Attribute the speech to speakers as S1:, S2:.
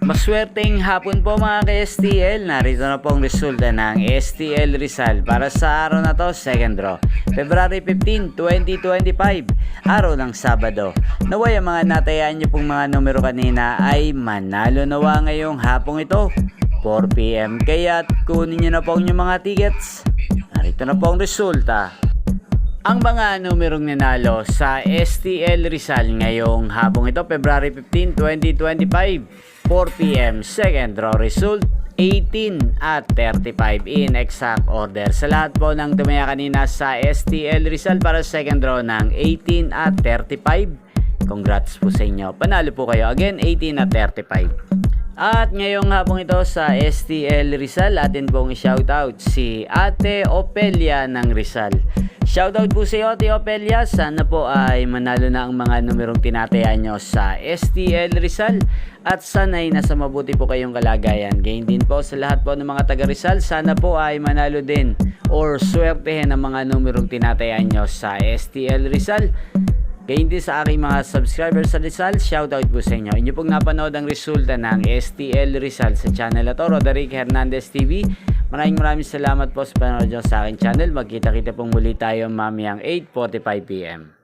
S1: Maswerteng hapon po mga ka-STL. Narito na po ang resulta ng STL Rizal para sa araw na to, second draw, February 15, 2025, araw ng Sabado. Naway ang mga natayaan nyo pong mga numero kanina ay manalo nawa ngayong hapong ito, 4 PM. Kaya kunin nyo na po ang inyong mga tickets. Narito na po ang resulta. Ang mga numerong nanalo sa STL Rizal ngayong hapong ito, February 15, 2025, 4 PM, second draw result 18 at 35 in exact order. Sa lahat po ng tumaya kanina sa STL Rizal para second draw ng 18 at 35, congrats po sa inyo. Panalo po kayo. Again, 18 at 35. At ngayong hapong ito sa STL Rizal, atin pong i-shoutout si Ate Opelia ng Rizal. Shoutout po sa iyo, Ate Opelia. Sana po ay manalo na ang mga numerong tinatayaan nyo sa STL Rizal. At sana ay nasa mabuti po kayong kalagayan. Gayon din po sa lahat po ng mga taga Rizal. Sana po ay manalo din or swertehin ang mga numerong tinatayaan nyo sa STL Rizal. Gayon din sa aking mga subscribers sa Rizal, shoutout po sa inyo. Inyo pong napanood ang resulta ng STL Rizal sa channel na to, Roderick Hernandez TV. Maraming salamat po sa panonood nyo sa aking channel. Magkita-kita pong muli tayo mamayang 8:45 PM.